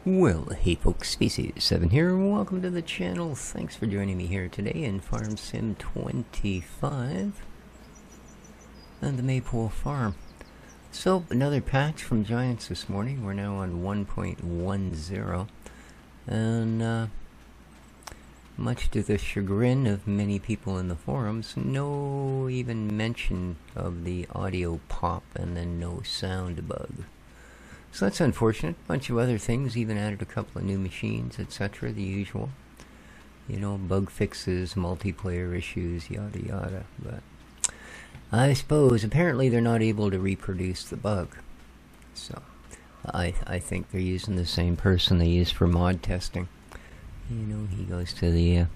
Well, hey folks, Species7 here, welcome to the channel. Thanks for joining me here today in Farm Sim 25 and the Maypole Farm. So, another patch from Giants this morning. We're now on 1.10, and much to the chagrin of many people in the forums, no even mention of the audio pop and then no sound bug. So that's unfortunate. A bunch of other things, even added a couple of new machines, etc. The usual. You know, bug fixes, multiplayer issues, yada yada. But I suppose, apparently they're not able to reproduce the bug. So I think they're using the same person they use for mod testing. You know, he goes to the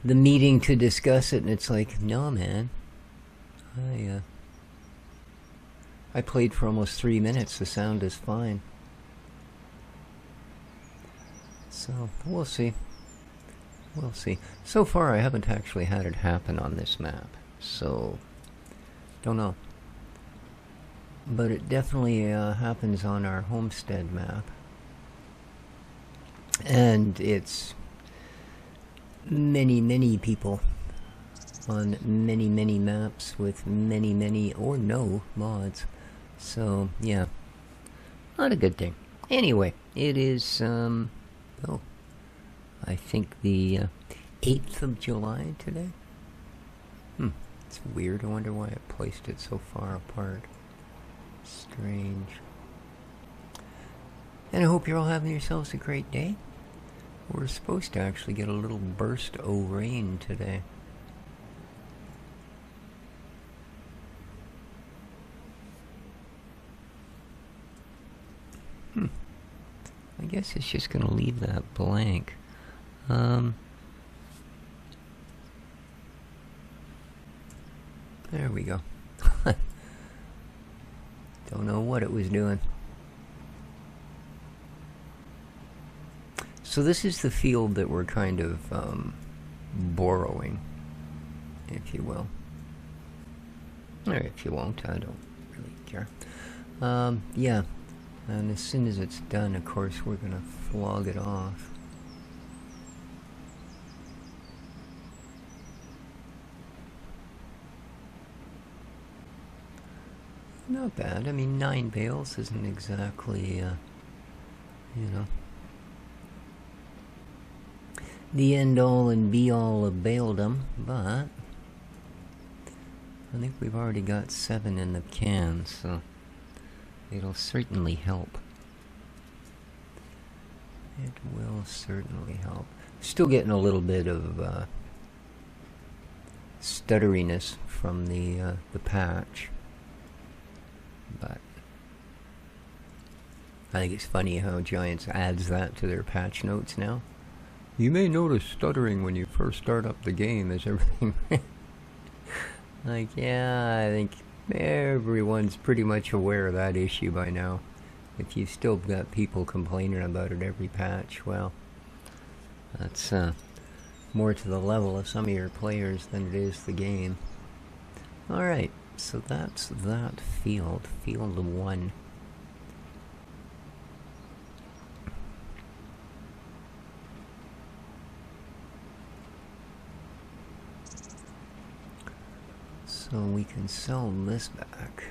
meeting to discuss it, and it's like, no man, I played for almost 3 minutes. The sound is fine. So, we'll see. We'll see. So far, I haven't actually had it happen on this map. So, don't know. But it definitely happens on our homestead map. And it's many people on many maps with many or no mods. So, yeah, not a good thing. Anyway, it is, I think the 8th of July today. It's weird. I wonder why I placed it so far apart. Strange. And I hope you're all having yourselves a great day. We're supposed to actually get a little burst of rain today. I guess it's just going to leave that blank. There we go. Don't know what it was doing. So this is the field that we're kind of borrowing, if you will. Or if you won't, I don't really care. Yeah. And as soon as it's done, of course, we're going to flog it off. Not bad. I mean, 9 bales isn't exactly, you know, the end-all and be-all of baledom, but I think we've already got 7 in the can, so it'll certainly help. It will certainly help. Still getting a little bit of stutteriness from the patch, but I think it's funny how Giants adds that to their patch notes now. You may notice stuttering when you first start up the game as everything. Like, yeah, I think everyone's pretty much aware of that issue by now. If you've still got people complaining about it every patch, well, that's more to the level of some of your players than it is the game. Alright, so that's that field. Field 1. So we can sell this back.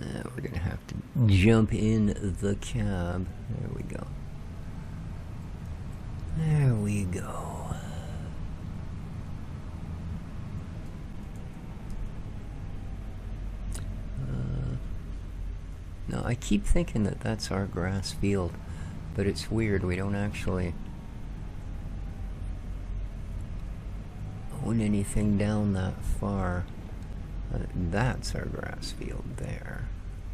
Now we're going to have to jump in the cab. There we go. There we go. No, I keep thinking that that's our grass field. But it's weird, we don't actually own anything down that far. That's our grass field there.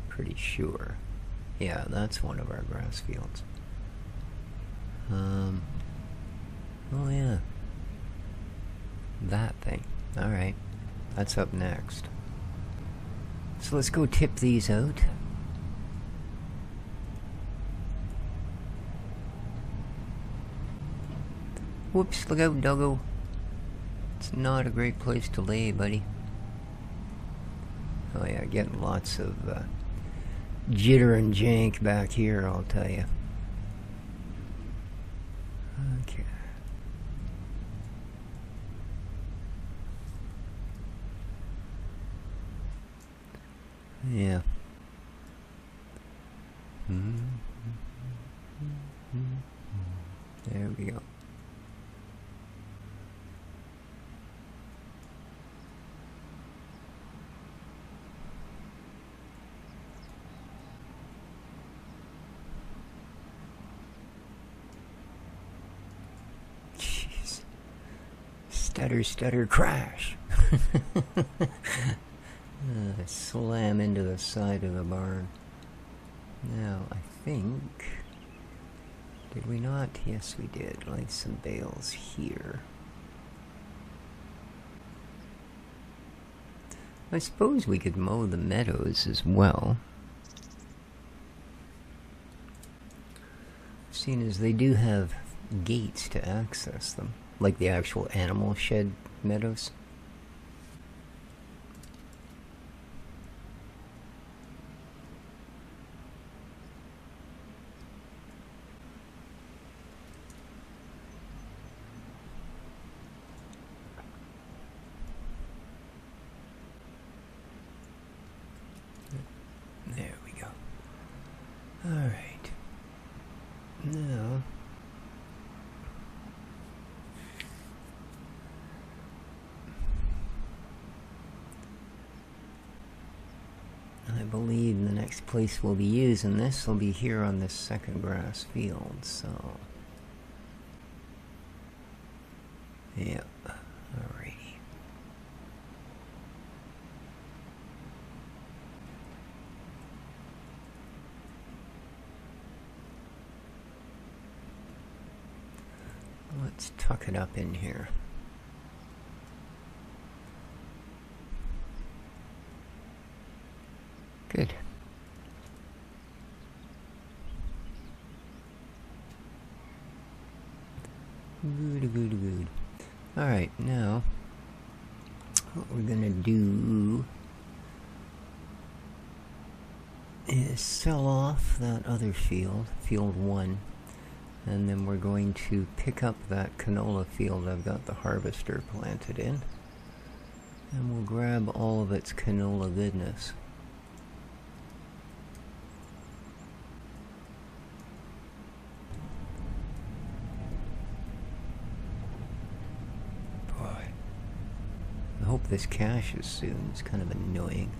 Pretty sure. Yeah, that's one of our grass fields. Oh yeah. That thing. Alright. That's up next. So let's go tip these out. Whoops, look out, doggo. It's not a great place to lay, buddy. Oh yeah, getting lots of jitter and jank back here, I'll tell you. Okay. Yeah. There we go. Jeez. Stutter, stutter, crash. Slam into the side of the barn. Now, I think... Did we not? Yes, we did. Light some bales here. I suppose we could mow the meadows as well. Seeing as they do have gates to access them, like the actual animal shed meadows. There we go. Alright. Now... I believe the next place we'll be using this will be here on this second grass field, so... Yeah. Alrighty. Let's tuck it up in here. Good. Good. Alright, now, what we're gonna do is sell off that other field, field 1, and then we're going to pick up that canola field I've got the harvester planted in, and we'll grab all of its canola goodness. I hope this caches soon. It's kind of annoying.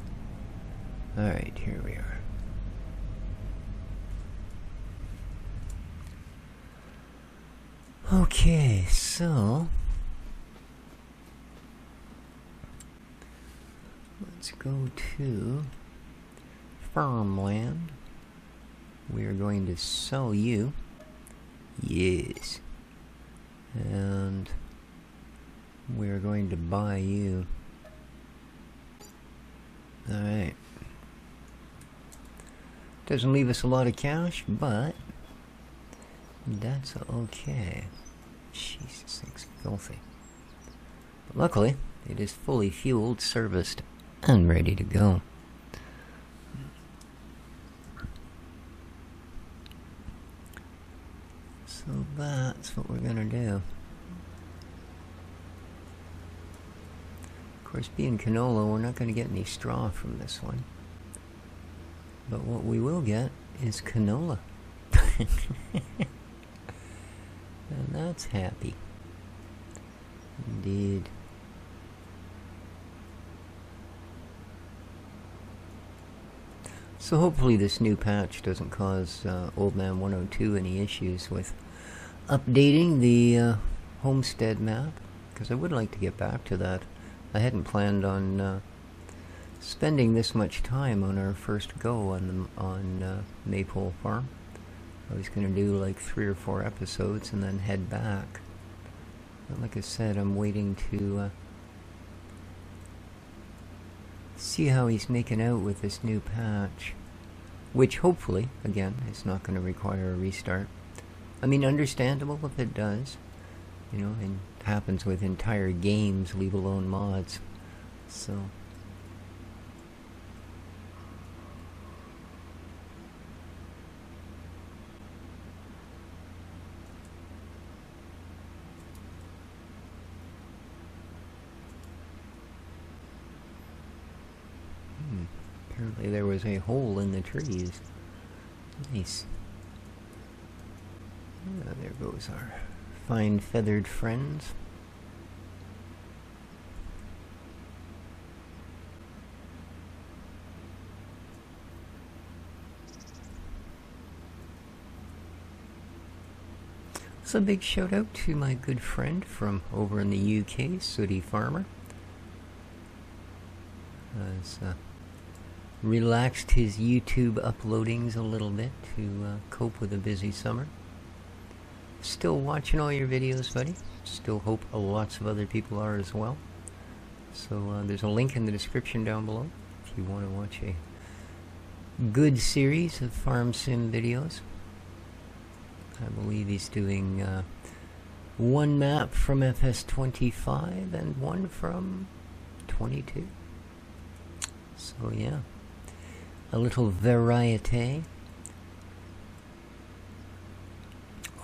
Alright, here we are. Okay, so... let's go to farmland. We are going to sell you. Yes. And... we're going to buy you. Alright. Doesn't leave us a lot of cash, but that's okay. Jeez, this thing's filthy. But luckily, it is fully fueled, serviced, and ready to go. So that's what we're gonna do. Of course, being canola, we're not going to get any straw from this one. But what we will get is canola. And that's happy. Indeed. So hopefully this new patch doesn't cause Old Man 102 any issues with updating the homestead map, because I would like to get back to that. I hadn't planned on spending this much time on our first go on Maypole Farm. I was going to do like 3 or 4 episodes and then head back. But like I said, I'm waiting to see how he's making out with this new patch, which hopefully, again, is not going to require a restart. I mean, understandable if it does, You know, and happens with entire games, leave alone mods. So apparently there was a hole in the trees. Nice. There goes our fine feathered friends. So a big shout out to my good friend from over in the UK, Sooty Farmer. Has relaxed his YouTube uploadings a little bit to cope with a busy summer. Still watching all your videos, buddy. Still hope lots of other people are as well. So there's a link in the description down below if you want to watch a good series of farm sim videos. I believe he's doing one map from FS25 and one from 22. So yeah, a little variety.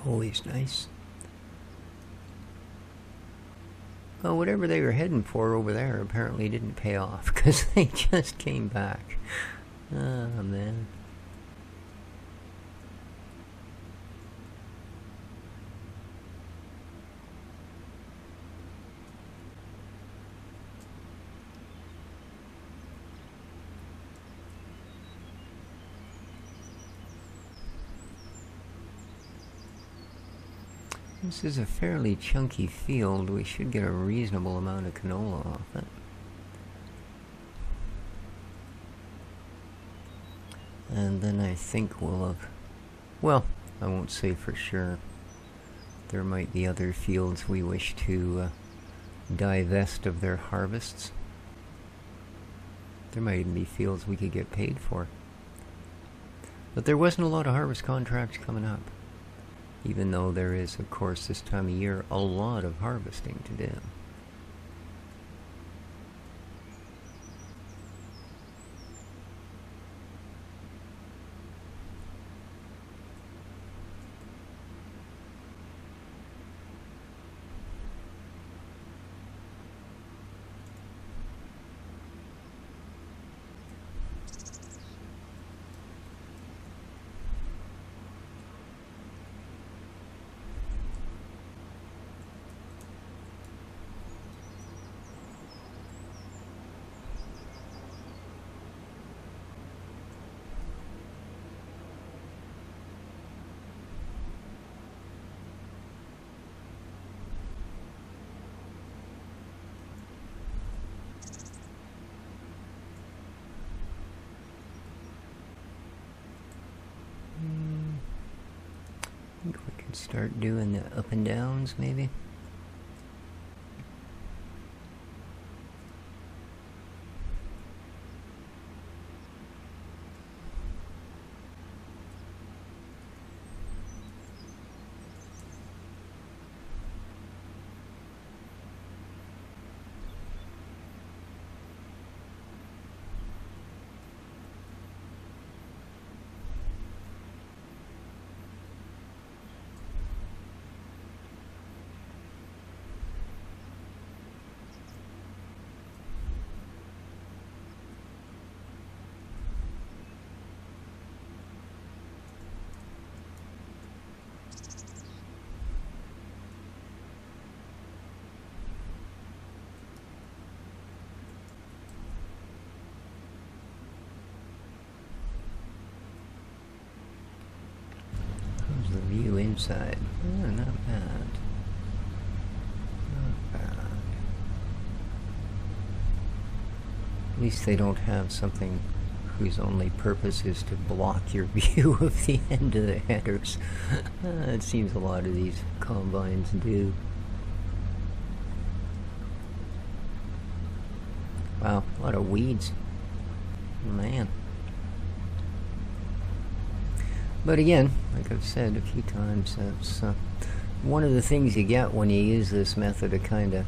Always nice. Well, whatever they were heading for over there apparently didn't pay off, because they just came back. Oh, man. This is a fairly chunky field. We should get a reasonable amount of canola off it. And then I think we'll have... Well, I won't say for sure. There might be other fields we wish to divest of their harvests. There might even be fields we could get paid for. But there wasn't a lot of harvest contracts coming up. Even though there is, of course, this time of year, a lot of harvesting to do. I think we could start doing the up and downs, maybe. How's the view inside? Oh, not bad. Not bad. At least they don't have something whose only purpose is to block your view of the end of the headers. It seems a lot of these combines do. Wow, a lot of weeds. Man. But again, like I've said a few times, that's one of the things you get when you use this method of kind of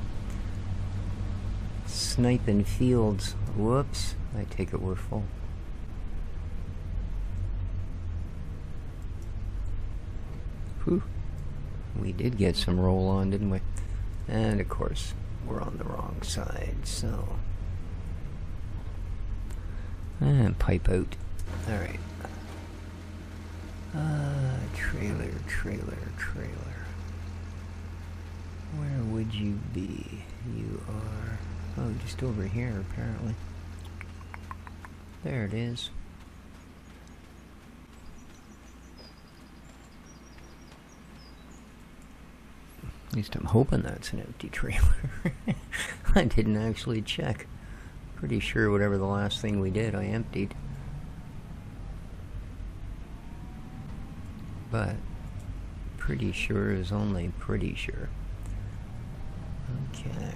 sniping fields. Whoops, I take it we're full. Whew. We did get some roll on, didn't we? And of course, we're on the wrong side, so... And pipe out. Alright. Trailer. Where would you be? You are... Oh, just over here, apparently. There it is. At least I'm hoping that's an empty trailer. I didn't actually check. Pretty sure whatever the last thing we did, I emptied. But pretty sure is only pretty sure. Okay.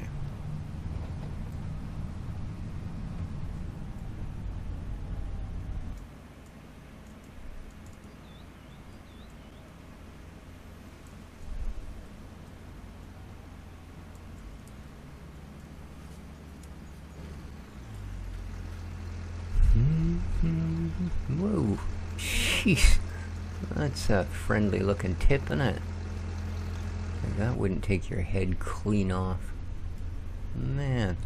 Whoa, jeez, that's a friendly looking tip, isn't it? That wouldn't take your head clean off. Man.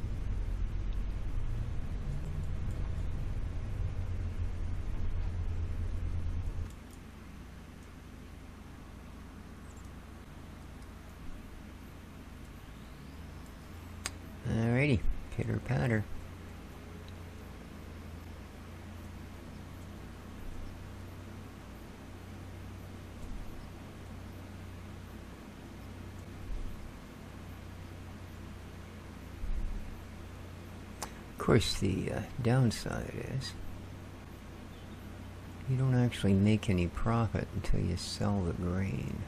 Alrighty, pitter patter. Of course, the downside is you don't actually make any profit until you sell the grain.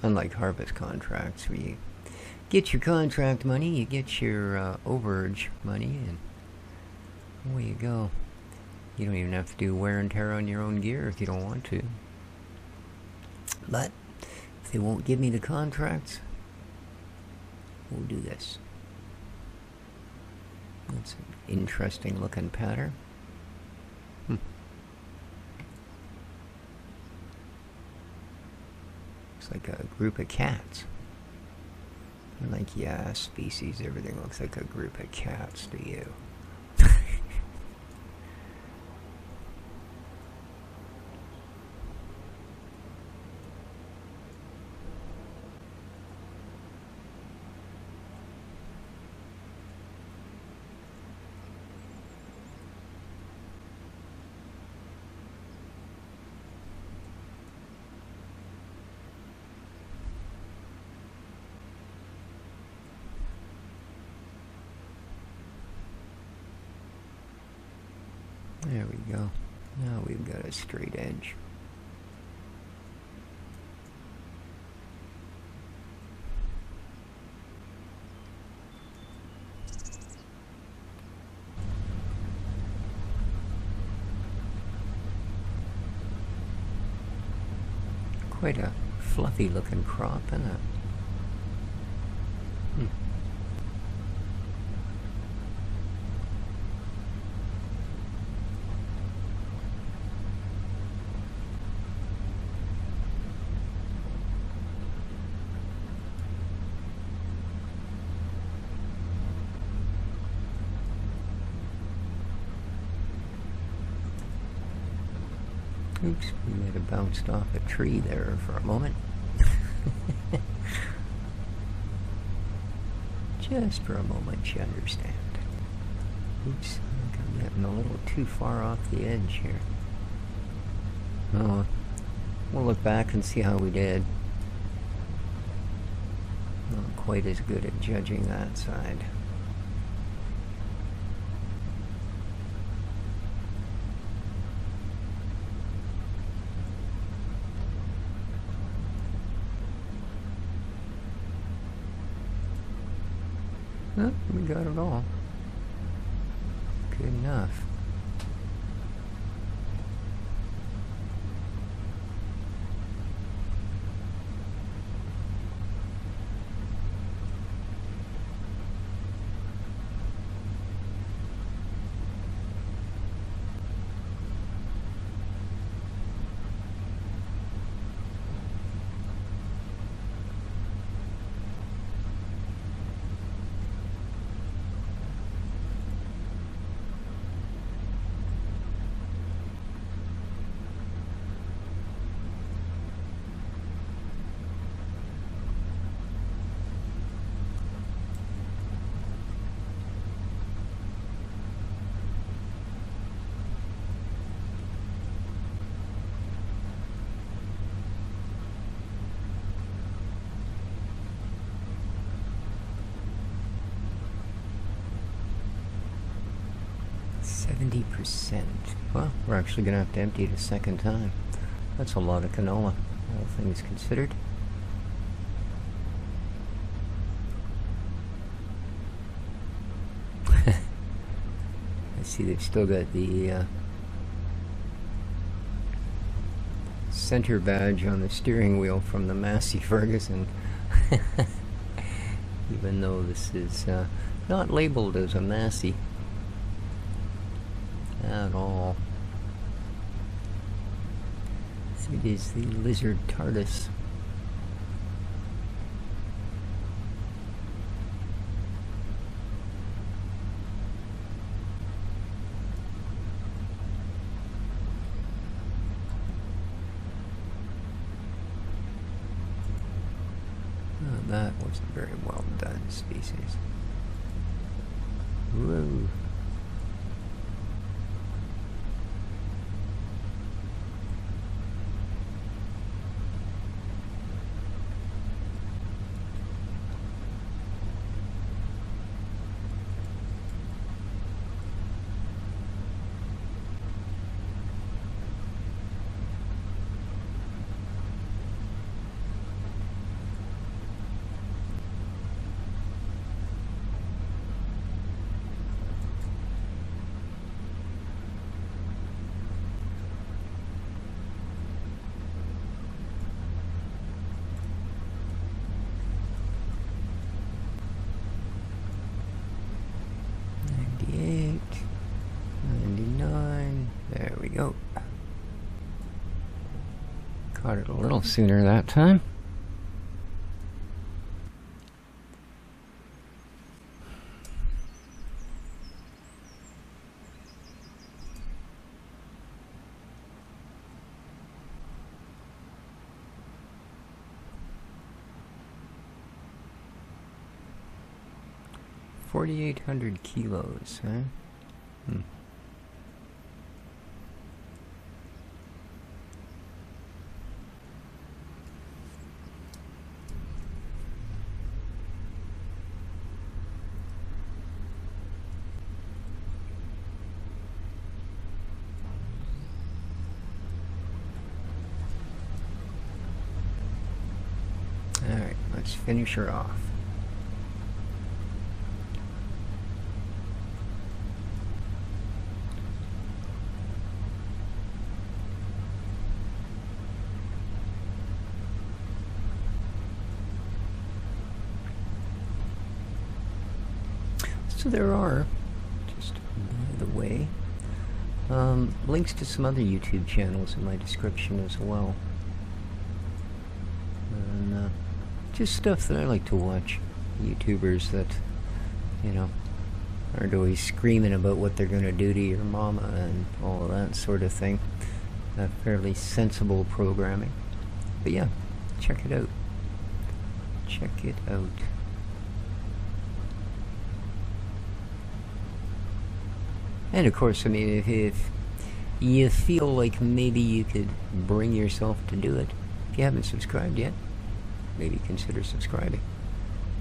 Unlike harvest contracts, where you get your contract money, you get your overage money, and away you go. You don't even have to do wear and tear on your own gear if you don't want to. But if they won't give me the contracts, we'll do this. That's an interesting looking pattern. Looks like a group of cats. I'm like, yeah, species, everything looks like a group of cats to you. There we go. Now we've got a straight edge. Quite a fluffy looking crop, isn't it? Oops, we might have bounced off a tree there for a moment. Just for a moment, you understand. Oops, I think I'm getting a little too far off the edge here. Oh, we'll look back and see how we did. Not quite as good at judging that side. Oh, we got it all. Good enough. 70%. Well, we're actually going to have to empty it a second time. That's a lot of canola, all things considered. I see they've still got the center badge on the steering wheel from the Massey Ferguson. Even though this is not labeled as a Massey at all. It is the Lizard TARDIS. Oh, that wasn't very well done, species. Whoa. Go. Caught it a little sooner that time. $4,800 kilos, huh? Alright, let's finish her off. So there are, just by the way, links to some other YouTube channels in my description as well. And just stuff that I like to watch. YouTubers that, you know, aren't always screaming about what they're going to do to your mama and all of that sort of thing. Fairly sensible programming. But yeah, check it out. Check it out. And of course, I mean, if you feel like maybe you could bring yourself to do it, if you haven't subscribed yet, maybe consider subscribing.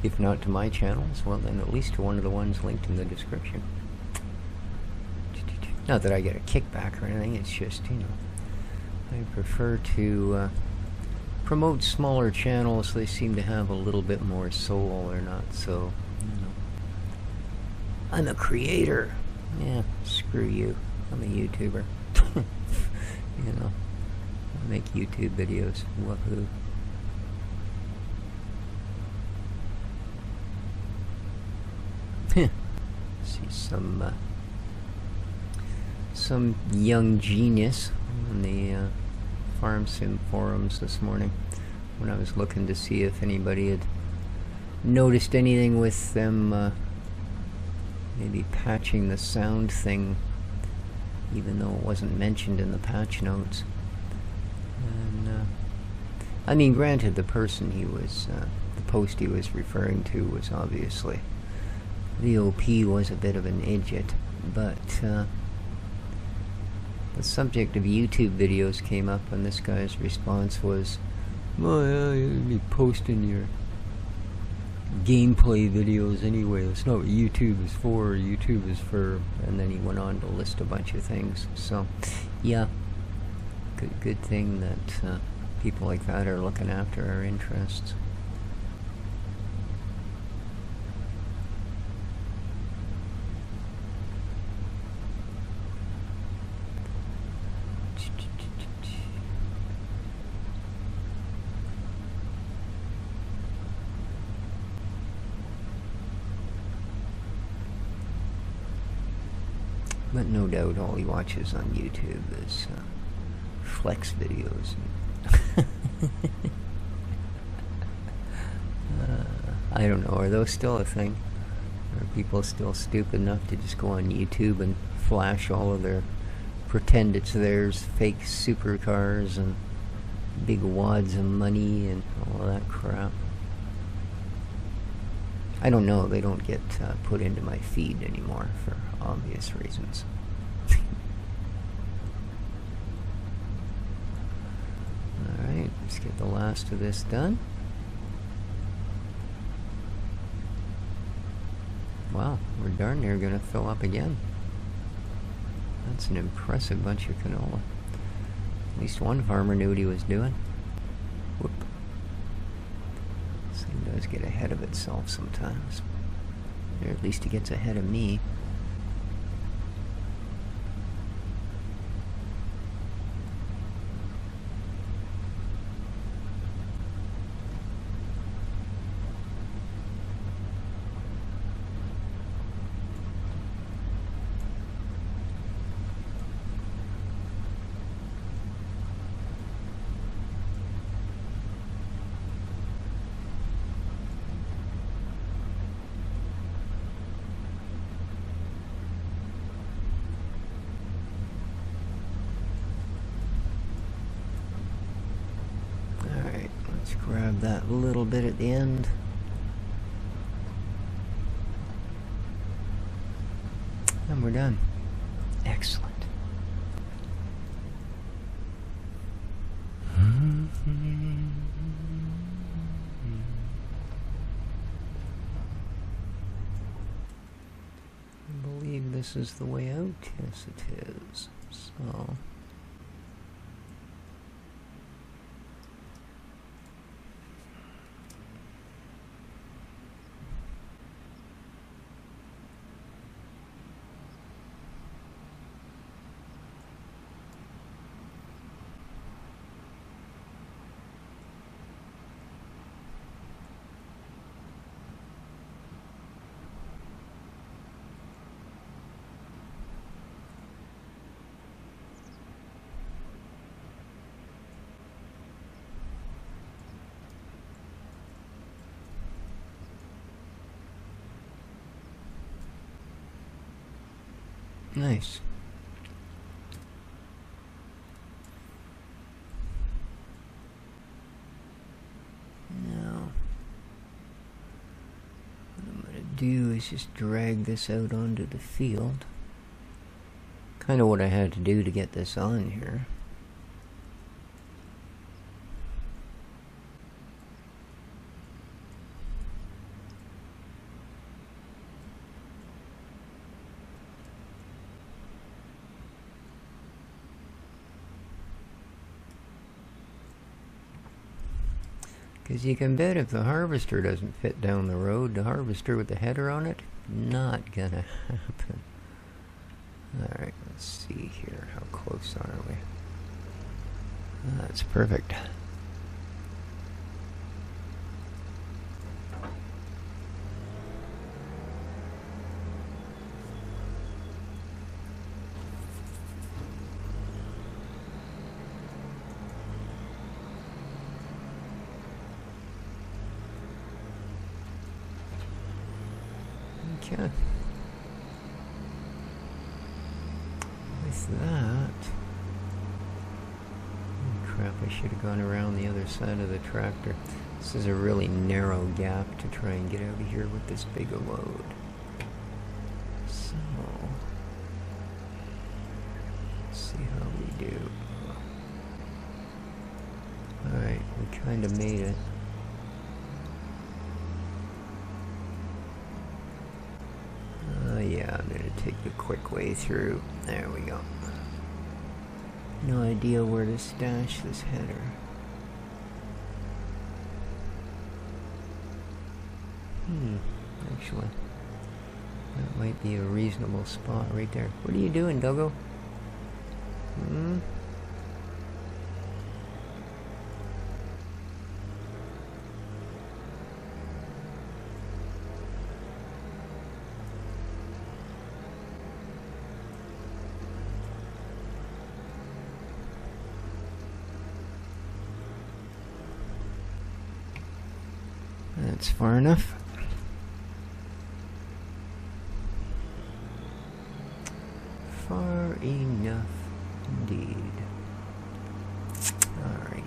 If not to my channels, well then at least to one of the ones linked in the description. Not that I get a kickback or anything, it's just, you know, I prefer to promote smaller channels. They seem to have a little bit more soul. They're not so, you know, I'm a creator. Yeah, screw you. I'm a YouTuber. You know, I make YouTube videos. Woohoo. See some young genius on the Farm Sim forums this morning when I was looking to see if anybody had noticed anything with them maybe patching the sound thing, even though it wasn't mentioned in the patch notes. And I mean, granted, the person he was, the post he was referring to was obviously, the OP was a bit of an idiot, but the subject of YouTube videos came up, and this guy's response was, "Well, yeah, you'd be posting gameplay videos anyway. That's not what YouTube is for. YouTube is for... And then he went on to list a bunch of things. So, yeah. Good thing that people like that are looking after our interests. But no doubt all he watches on YouTube is flex videos. I don't know, are those still a thing? Are people still stupid enough to just go on YouTube and flash all of their pretend it's theirs fake supercars and big wads of money and all of that crap? I don't know, they don't get put into my feed anymore for obvious reasons. Alright, let's get the last of this done. Wow, we're darn near gonna fill up again. That's an impressive bunch of canola. At least one farmer knew what he was doing. Whoop. This thing does get ahead of itself sometimes. Or at least it gets ahead of me. Let's grab that little bit at the end. And we're done. Excellent. I believe this is the way out. Yes, it is. So... Nice. Now, what I'm going to do is just drag this out onto the field. Kind of what I had to do to get this on here. Because you can bet if the harvester doesn't fit down the road, the harvester with the header on it, not gonna happen. Alright, let's see here. How close are we? That's perfect. Okay. With that... Oh crap, I should have gone around the other side of the tractor. This is a really narrow gap to try and get out of here with this big a load. So... let's see how we do. Alright, we kind of made it. take the quick way through. There we go. No idea where to stash this header. Actually, that might be a reasonable spot right there. What are you doing, Doggo? That's far enough. Far enough indeed. Alrighty.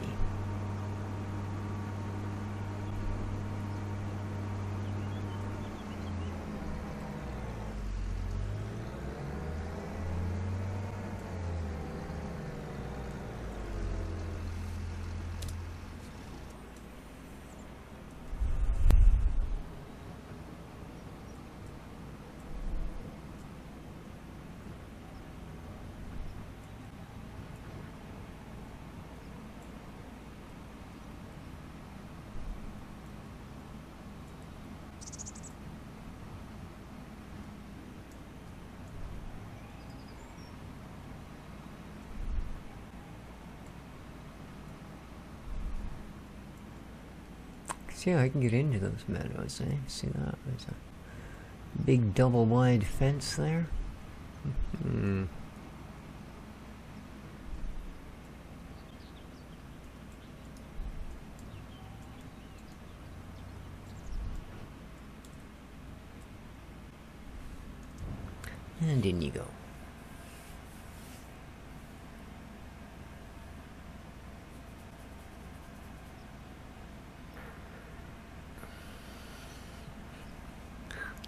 See how I can get into those meadows, eh? See that? There's a big double wide fence there. And in you go.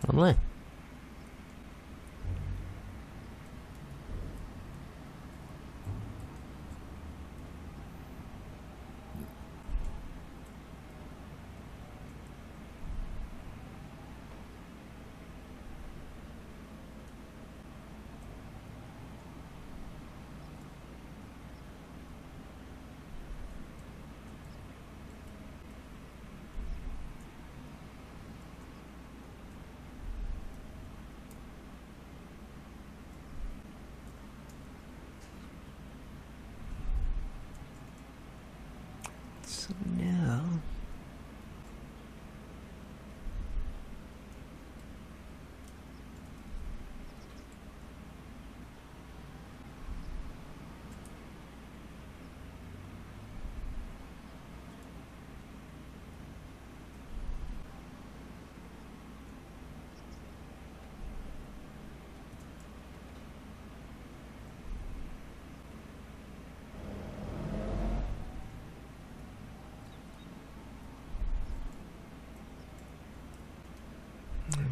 Lovely. So now,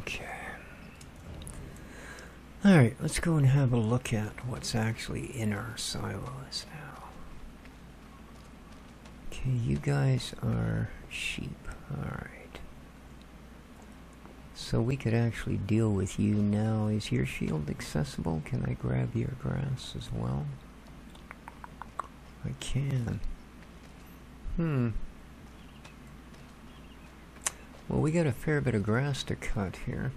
okay. Alright, let's go and have a look at what's actually in our silos now. Okay, you guys are sheep. Alright. So we could actually deal with you now. Is your shield accessible? Can I grab your grass as well? I can. Well, we got a fair bit of grass to cut here.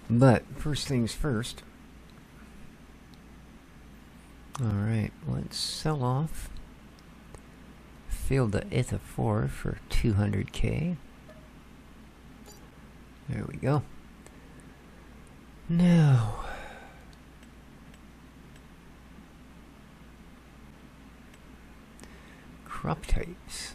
But, first things first. Alright, let's sell off Field of Itha 4 for 200k. There we go. Now, crop types.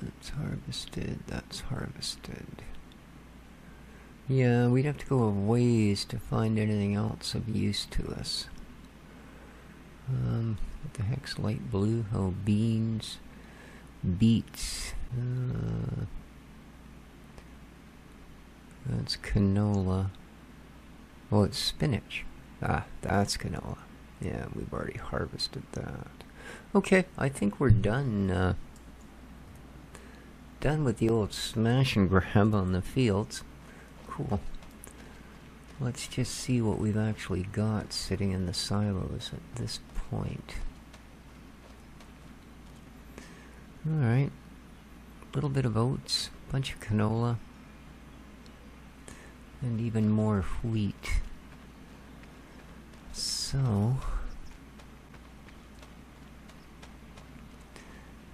That's harvested, that's harvested. Yeah, we'd have to go a ways to find anything else of use to us. What the heck's light blue? Oh, beans, beets. That's canola. Oh, it's spinach. Ah, that's canola. Yeah, we've already harvested that. Okay, I think we're done. Done with the old smash and grab on the fields. Cool. Let's just see what we've actually got sitting in the silos at this point. Alright. A little bit of oats, bunch of canola, and even more wheat. So...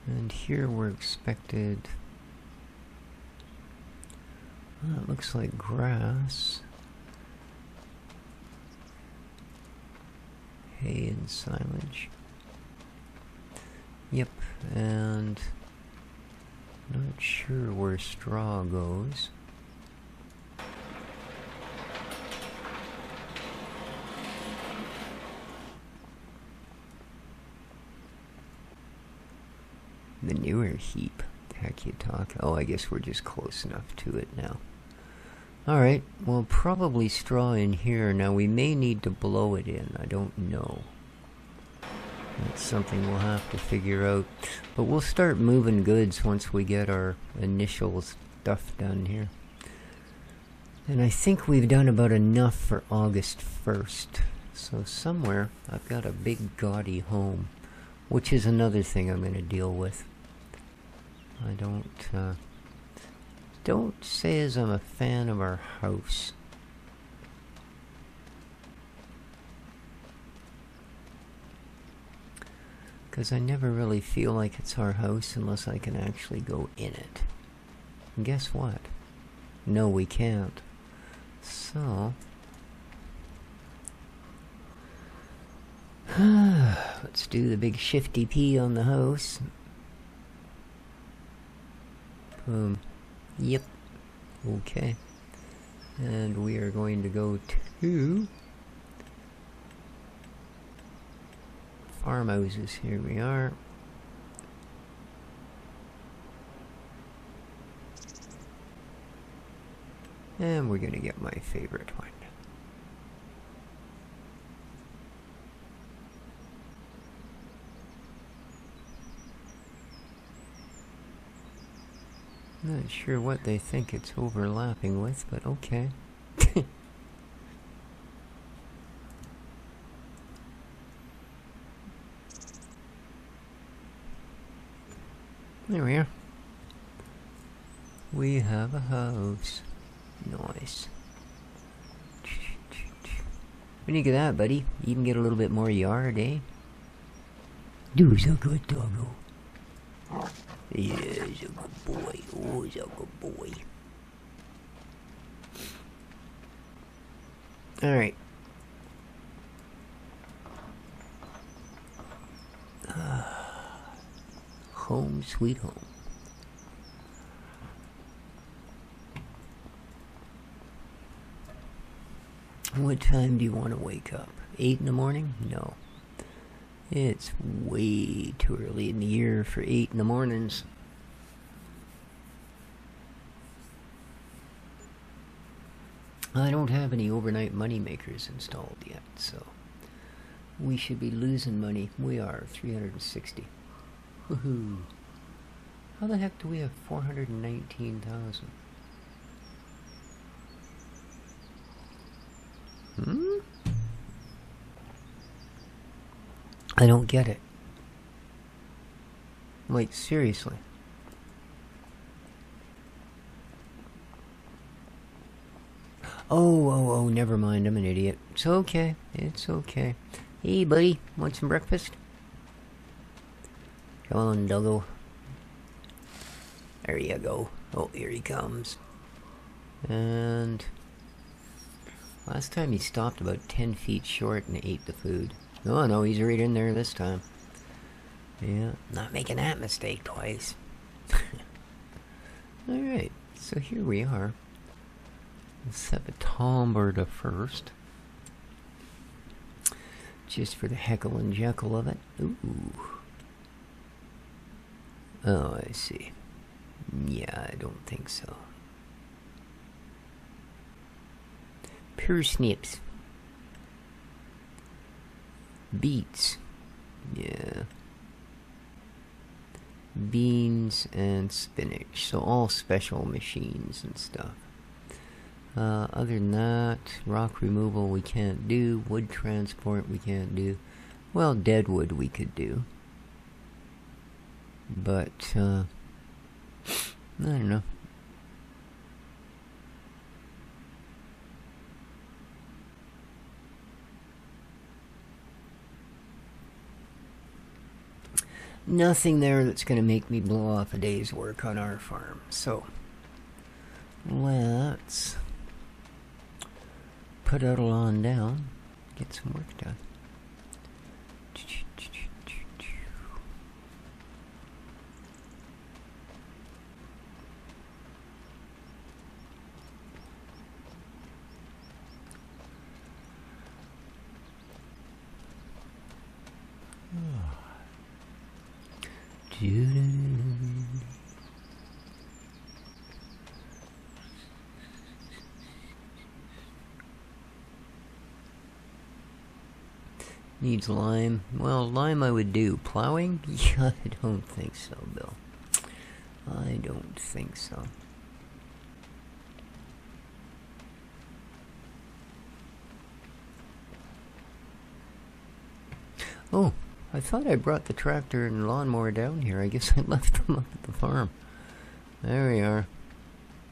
and here we're expected... it looks like grass. Hay and silage. Yep, and not sure where straw goes. The newer heap. The heck you talk? Oh, I guess we're just close enough to it now. Alright, well, probably straw in here. Now, we may need to blow it in. I don't know. That's something we'll have to figure out. But we'll start moving goods once we get our initial stuff done here. And I think we've done about enough for August 1st. So somewhere, I've got a big gaudy home. Which is another thing I'm going to deal with. I don't say as I'm a fan of our house. Because I never really feel like it's our house unless I can actually go in it. And guess what? No, we can't. So... let's do the big shifty P on the house. Boom. Yep. Okay. And we are going to go to farmhouses. Here we are. And we're going to get my favorite one. Not sure what they think it's overlapping with, but okay. There we are. We have a house. Nice. What do you think of that, buddy? You can get a little bit more yard, eh? Do's a good doggo. Yeah, he's a good boy. Oh, he's a good boy. Alright. Home sweet home. What time do you want to wake up? 8 in the morning? No. It's way too early in the year for 8 in the mornings. I don't have any overnight money makers installed yet, so we should be losing money. We are 360. Woohoo! How the heck do we have 419,000? I don't get it. Like, seriously. Oh, never mind. I'm an idiot. It's okay. It's okay. Hey, buddy. Want some breakfast? Come on, doggo. There you go. Oh, here he comes. And... last time he stopped about 10 feet short and ate the food. Oh, no, he's right in there this time. Yeah, not making that mistake twice. Alright, so here we are. Let's have a tomberta first. Just for the heckle and jekyll of it. Ooh. Oh, I see. Yeah, I don't think so. Parsnips. Beets. Yeah. Beans and spinach. So all special machines and stuff. Other than that, rock removal we can't do. Wood transport we can't do. Well, dead wood we could do. But, I don't know. Nothing there that's going to make me blow off a day's work on our farm. So, let's put it all on down, get some work done. Needs lime. Well, lime I would do. Plowing? Yeah, I don't think so, Bill. I don't think so. Oh, I thought I brought the tractor and lawnmower down here. I guess I left them up at the farm. There we are.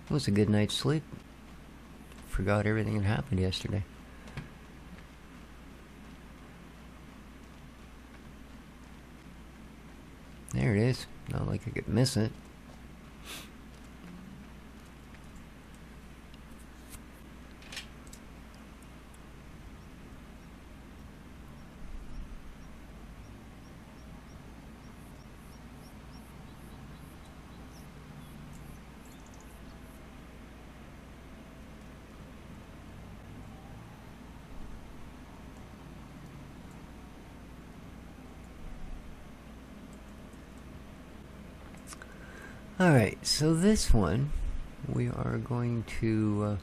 It was a good night's sleep. Forgot everything that happened yesterday. There it is. Not like I could miss it. Alright, so this one we are going to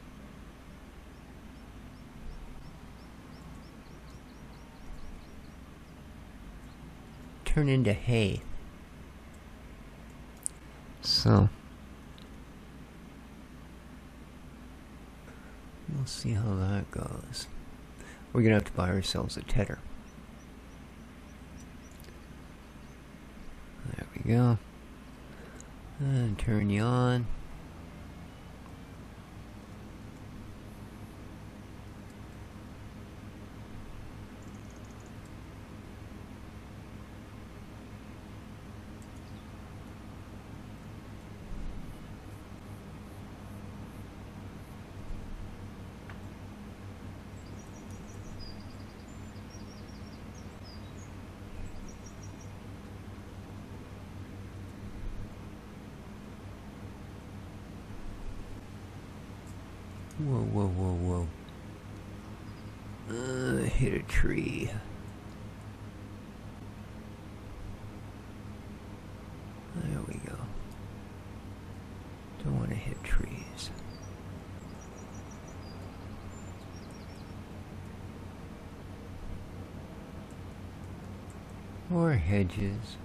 turn into hay. So we'll see how that goes. We're gonna have to buy ourselves a tedder. There we go. And turn you on. Whoa, whoa, whoa, whoa. Hit a tree. There we go. Don't want to hit trees. Or hedges.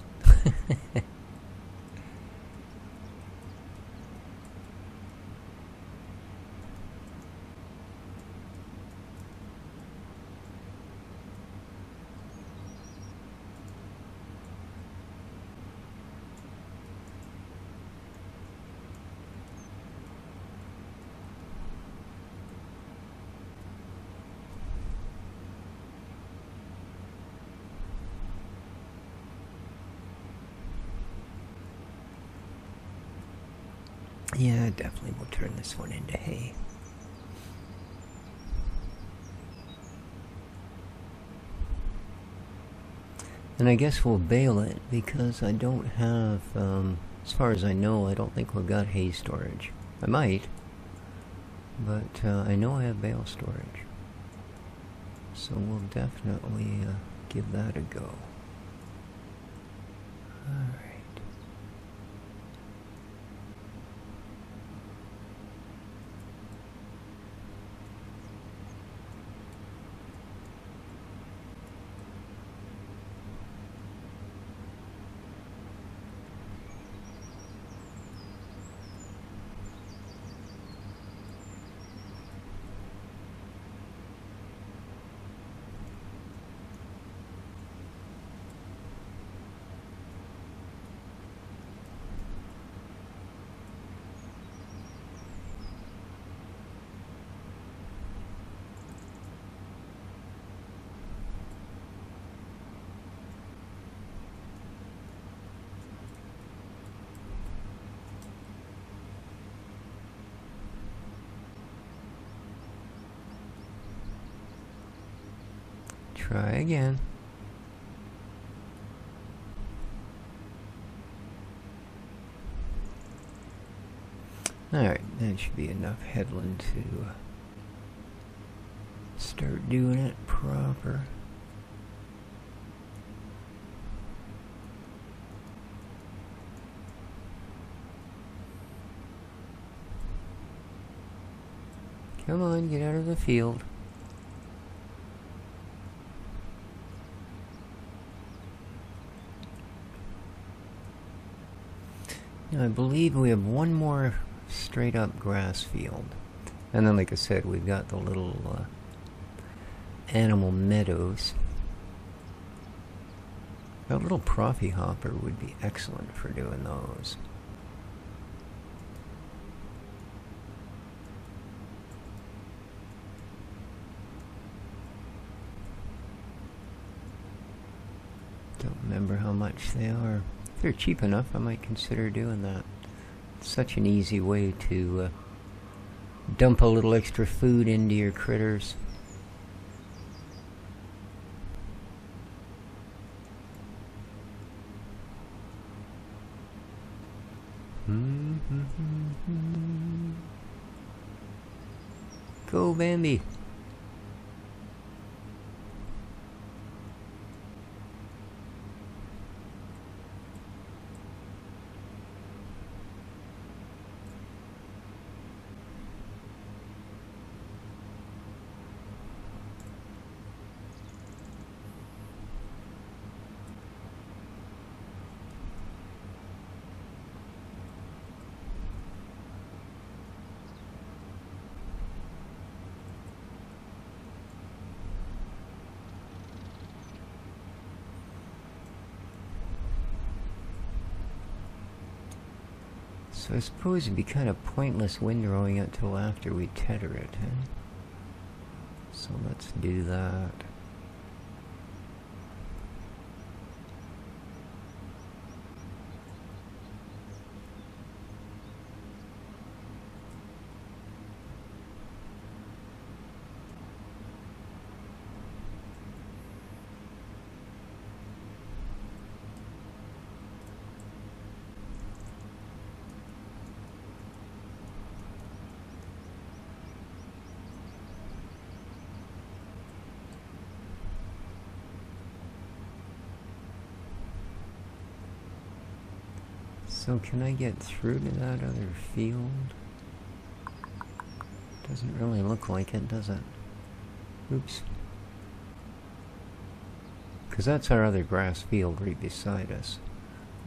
Yeah, definitely we'll turn this one into hay. And I guess we'll bale it because I don't have, as far as I know, I don't think we've got hay storage. I might, but I know I have bale storage. So we'll definitely give that a go. Alright. try again. Alright, that should be enough headland to start doing it proper. Come on, get out of the field. Now, I believe we have one more straight up grass field. And then, like I said, we've got the little animal meadows. A little proffy hopper would be excellent for doing those. Don't remember how much they are. If they're cheap enough, I might consider doing that. It's such an easy way to dump a little extra food into your critters. Go, Bambi. So I suppose it'd be kind of pointless windrowing it till after we tether it, huh? So let's do that. So can I get through to that other field? Doesn't really look like it, does it? Oops. Because that's our other grass field right beside us.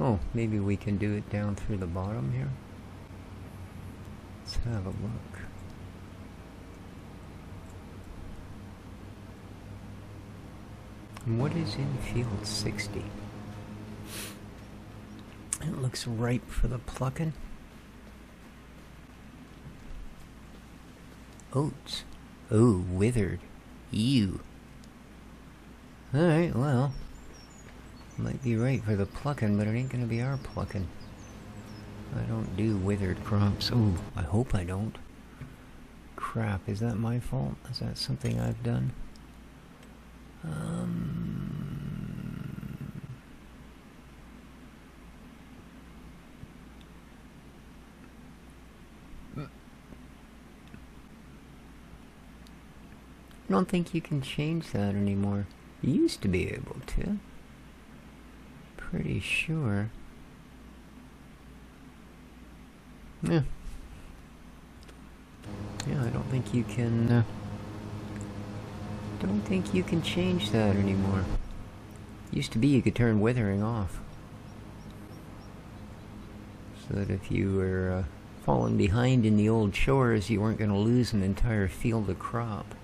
Oh, maybe we can do it down through the bottom here? Let's have a look. And what is in field 60? It looks ripe for the plucking. Oats. Oh, withered. Ew. Alright, well. Might be right for the plucking, but it ain't gonna be our plucking. I don't do withered crops. Oh, I hope I don't. Crap, is that my fault? Is that something I've done? I don't think you can change that anymore. You used to be able to. Pretty sure. Yeah. Yeah, I don't think you can, don't think you can change that anymore. Used to be you could turn withering off. So that if you were falling behind in the old chores, you weren't going to lose an entire field of crop.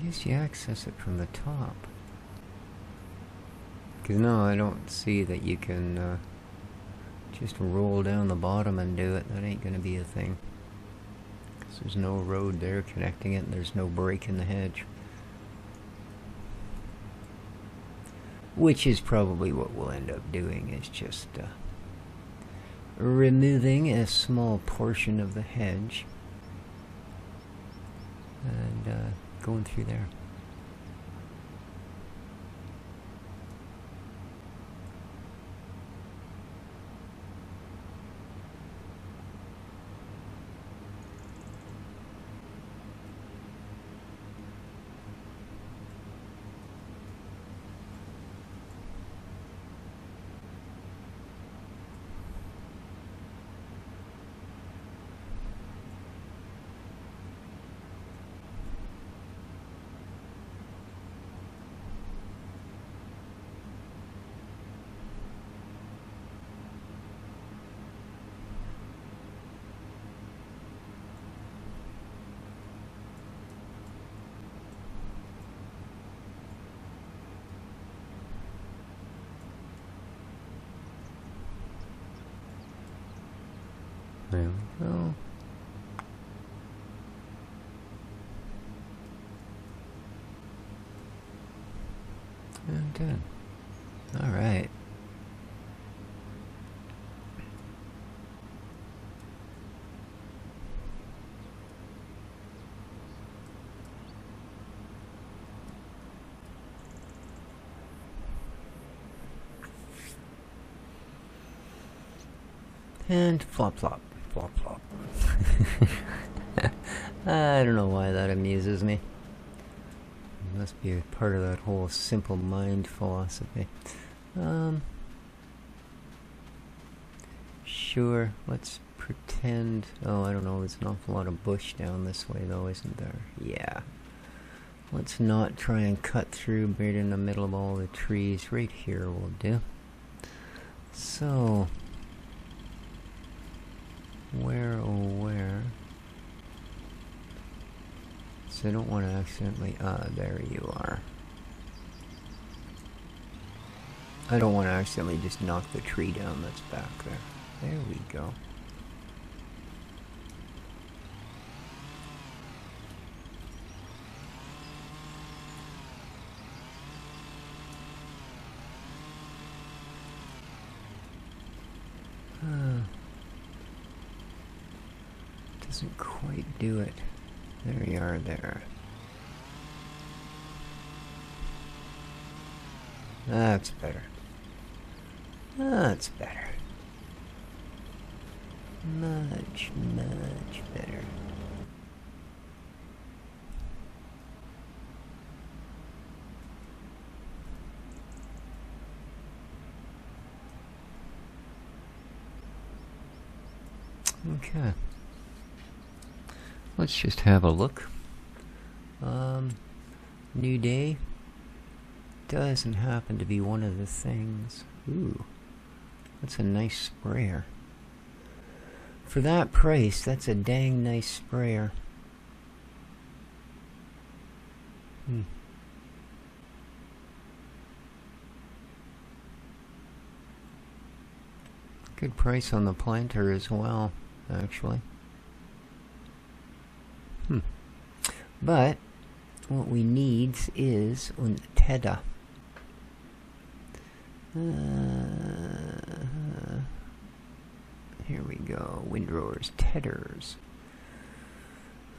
guess you access it from the top. Because no, I don't see that you can just roll down the bottom and do it. That ain't gonna be a thing. Because there's no road there connecting it, and there's no break in the hedge. Which is probably what we'll end up doing, is just removing a small portion of the hedge and going through there. There we go. And done. Alright. And flop flop. Flop flop. I don't know why that amuses me. It must be a part of that whole simple mind philosophy. Sure, let's pretend... Oh, I don't know, there's an awful lot of bush down this way though, isn't there? Yeah. Let's not try and cut through right in the middle of all the trees. Right here will do. So... where, oh where? So I don't want to accidentally... there you are. I don't want to accidentally just knock the tree down that's back there. There we go. Doesn't quite do it. There you are there. That's better. That's better. Much, much better. Okay. Let's just have a look. New day doesn't happen to be one of the things. Ooh, that's a nice sprayer. For that price, that's a dang nice sprayer. Good price on the planter as well, actually. But what we need is un tedder. Here we go. Windrowers, tedders.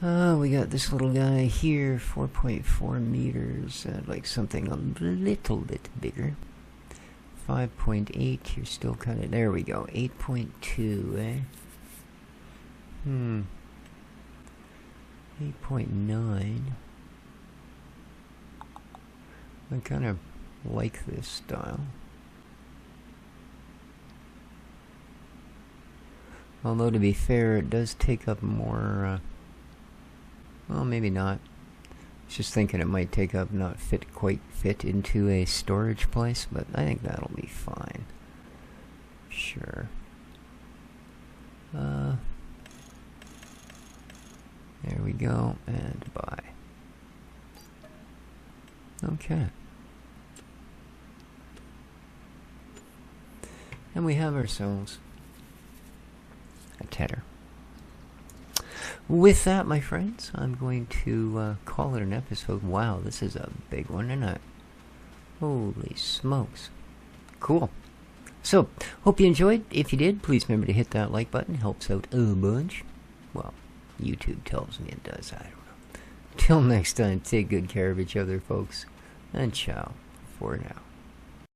We got this little guy here, 4.4 meters. I'd like something a little bit bigger. 5.8. You're still kind of... There we go. 8.2, eh? 8.9. I kind of like this style. Although, to be fair, it does take up more, well, maybe not. I was just thinking it might take up, not quite fit into a storage place, but I think that'll be fine. Sure. There we go, and buy. Okay. And we have ourselves a tedder. With that, my friends, I'm going to call it an episode. Wow, this is a big one, isn't it? Holy smokes. Cool. So, hope you enjoyed. If you did, please remember to hit that like button. Helps out a bunch. Well, YouTube tells me it does. I don't know. Till next time, take good care of each other, folks. And ciao for now.